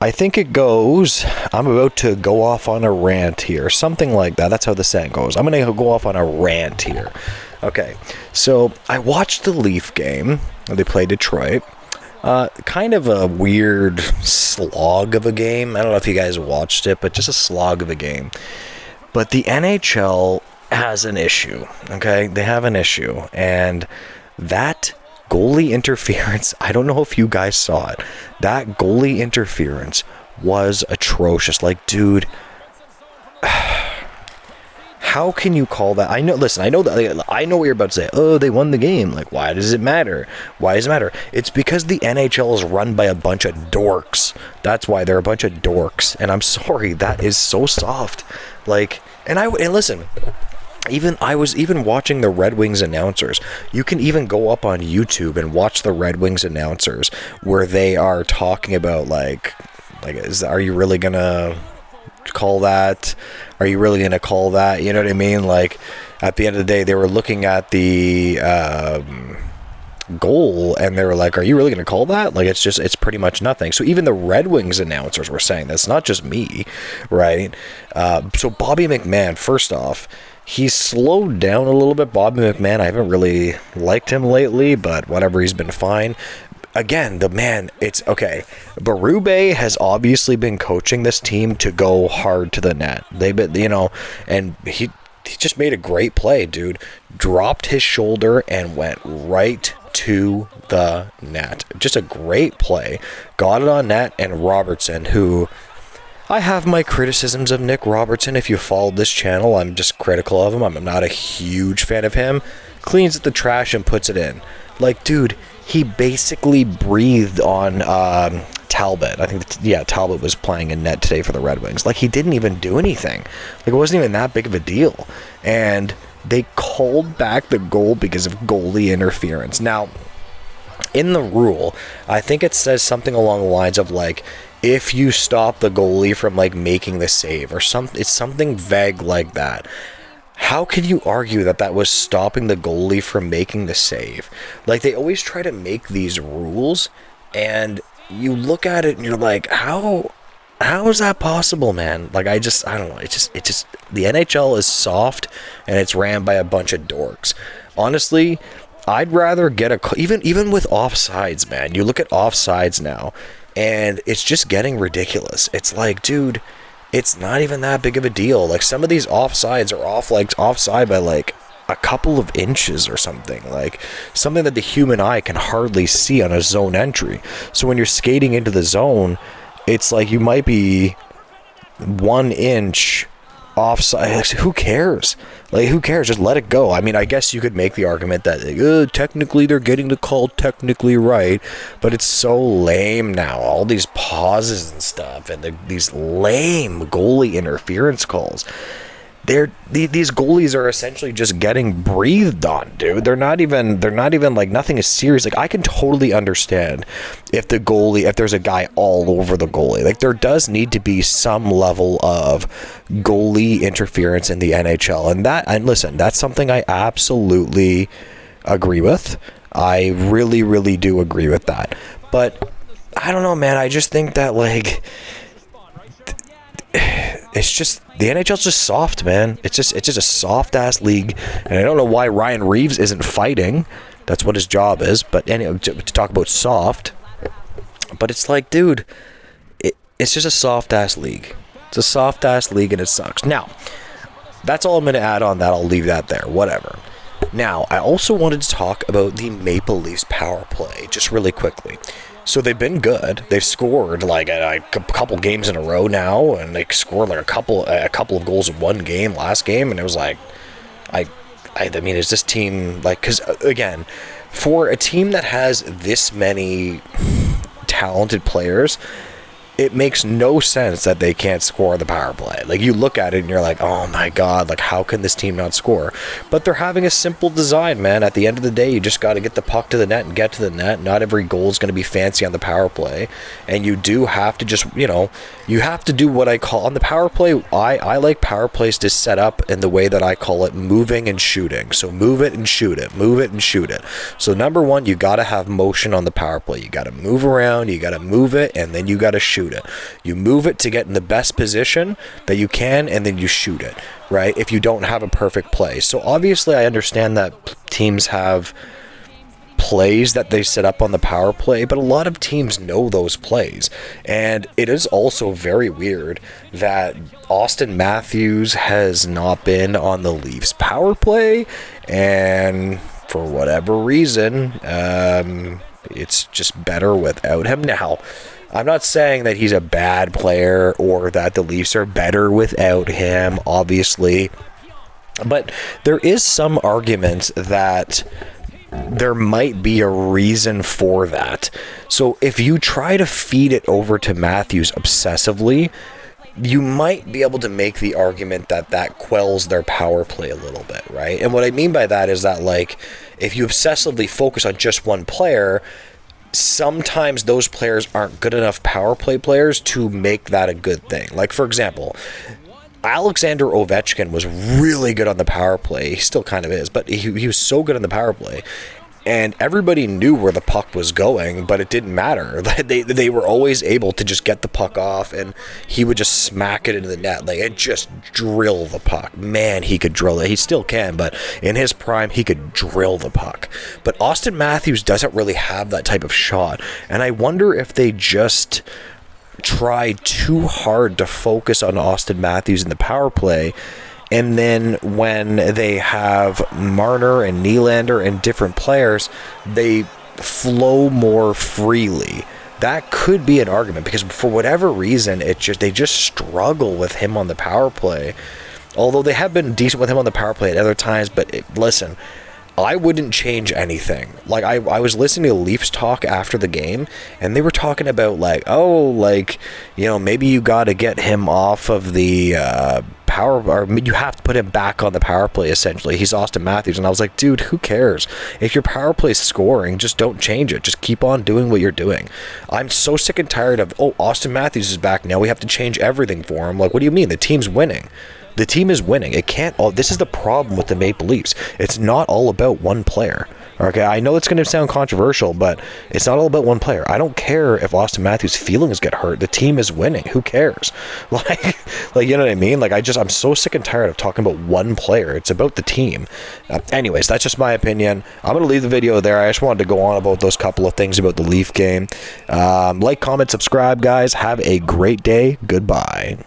I think it goes, I'm about to go off on a rant here. Something like that. That's how the saying goes. I'm going to go off on a rant here. Okay, so I watched the Leaf game. They played Detroit. Kind of a weird slog of a game. I don't know if you guys watched it, but just a slog of a game. But the NHL has an issue, okay? They have an issue. And that goalie interference, I don't know if you guys saw it. That goalie interference was atrocious. Like, dude, how can you call that? I know what you're about to say. Oh, they won the game. Like, why does it matter? Why does it matter? It's because the NHL is run by a bunch of dorks. That's why they're a bunch of dorks. And I'm sorry, that is so soft. Like, and listen, I was watching the Red Wings announcers. You can even go up on YouTube and watch the Red Wings announcers where they are talking about are you really gonna call that? Are you really gonna call that? You know what I mean? Like, at the end of the day, they were looking at the goal and they were like, "Are you really gonna call that?" Like, it's pretty much nothing. So even the Red Wings announcers were saying that's not just me, right? So Bobby McMahon, first off, he's slowed down a little bit. Bobby McMahon, I haven't really liked him lately, but whatever, he's been fine. Again, the man, it's okay. Berube has obviously been coaching this team to go hard to the net. They've been, and he just made a great play, dude. Dropped his shoulder and went right to the net. Just a great play. Got it on net, and Robertson, who I have my criticisms of Nick Robertson. If you followed this channel, I'm just critical of him. I'm not a huge fan of him. Cleans the trash and puts it in. Like, dude, he basically breathed on Talbot. I think, Talbot was playing in net today for the Red Wings. Like, he didn't even do anything. Like, it wasn't even that big of a deal. And they called back the goal because of goalie interference. Now, in the rule, I think it says something along the lines of, like, if you stop the goalie from, like, making the save or something. It's something vague like that. How can you argue that was stopping the goalie from making the save? Like, they always try to make these rules, and you look at it and you're like, how is that possible, man? Like, I don't know. It's just the NHL is soft and it's ran by a bunch of dorks. Honestly, I'd rather get even with offsides, man. You look at offsides now, and it's just getting ridiculous. It's like, dude, it's not even that big of a deal. Like, some of these offsides are offside by like a couple of inches or something. Like, something that the human eye can hardly see on a zone entry. So when you're skating into the zone, it's like you might be 1 inch offside. Who cares? Like, who cares? Just let it go. I mean, I guess you could make the argument that, like, technically they're getting the call technically right, but it's so lame now. All these pauses and stuff, and these lame goalie interference calls. These goalies are essentially just getting breathed on, dude. They're not even like, nothing is serious. Like, I can totally understand if there's a guy all over the goalie. Like, there does need to be some level of goalie interference in the NHL, and listen, that's something I absolutely agree with. I really, really do agree with that. But I don't know, man. I just think that, like, it's just, the NHL's just soft, man. It's just a soft ass league, and I don't know why Ryan Reeves isn't fighting. That's what his job is. But anyway, to talk about soft, but it's like, dude, it's just a soft ass league. It's a soft ass league, and it sucks. Now, that's all I'm going to add on that. I'll leave that there. Whatever. Now, I also wanted to talk about the Maple Leafs power play just really quickly. So they've been good. They've scored like a couple games in a row now, and they scored like a couple of goals in one game last game, and it was like, I mean, is this team like? Because again, for a team that has this many talented players, it makes no sense that they can't score the power play. Like, you look at it and you're like, oh my god, like, how can this team not score? But they're having a simple design, man. At the end of the day, you just got to get the puck to the net and get to the net. Not every goal is going to be fancy on the power play, and you do have to just, you have to do what I call on the power play. I like power plays to set up in the way that I call it moving and shooting. So move it and shoot it, move it and shoot it. So number one, you got to have motion on the power play. You got to move around, you got to move it, and then you got to shoot shoot it. You move it to get in the best position that you can, and then you shoot it, right? If you don't have a perfect play. So obviously I understand that teams have plays that they set up on the power play, but a lot of teams know those plays. And it is also very weird that Austin Matthews has not been on the Leafs power play, and for whatever reason, it's just better without him. Now, I'm not saying that he's a bad player or that the Leafs are better without him, obviously, but there is some argument that there might be a reason for that. So if you try to feed it over to Matthews obsessively, you might be able to make the argument that that quells their power play a little bit, right? And what I mean by that is that, like, if you obsessively focus on just one player, sometimes those players aren't good enough power play players to make that a good thing. Like, for example, Alexander Ovechkin was really good on the power play. He still kind of is, but he was so good on the power play. And everybody knew where the puck was going, but it didn't matter. They were always able to just get the puck off, and he would just smack it into the net. Like, it just drill the puck. Man, he could drill it. He still can, but in his prime, he could drill the puck. But Austin Matthews doesn't really have that type of shot. And I wonder if they just try too hard to focus on Austin Matthews in the power play, and then when they have Marner and Nylander and different players, they flow more freely. That could be an argument, because for whatever reason, they just struggle with him on the power play. Although they have been decent with him on the power play at other times, but listen, I wouldn't change anything. Like, I was listening to Leafs talk after the game, and they were talking about, like, maybe you got to get him off of the power, or you have to put him back on the power play, essentially. He's Austin Matthews. And I was like, dude, who cares? If your power play's scoring, just don't change it. Just keep on doing what you're doing. I'm so sick and tired of, Austin Matthews is back now, we have to change everything for him. Like, what do you mean? The team's winning. The team is winning. It can't all. This is the problem with the Maple Leafs. It's not all about one player. Okay, I know it's going to sound controversial, but it's not all about one player. I don't care if Austin Matthews' feelings get hurt. The team is winning. Who cares? Like you know what I mean? Like, I'm so sick and tired of talking about one player. It's about the team. Anyways, that's just my opinion. I'm going to leave the video there. I just wanted to go on about those couple of things about the Leaf game. Like, comment, subscribe, guys. Have a great day. Goodbye.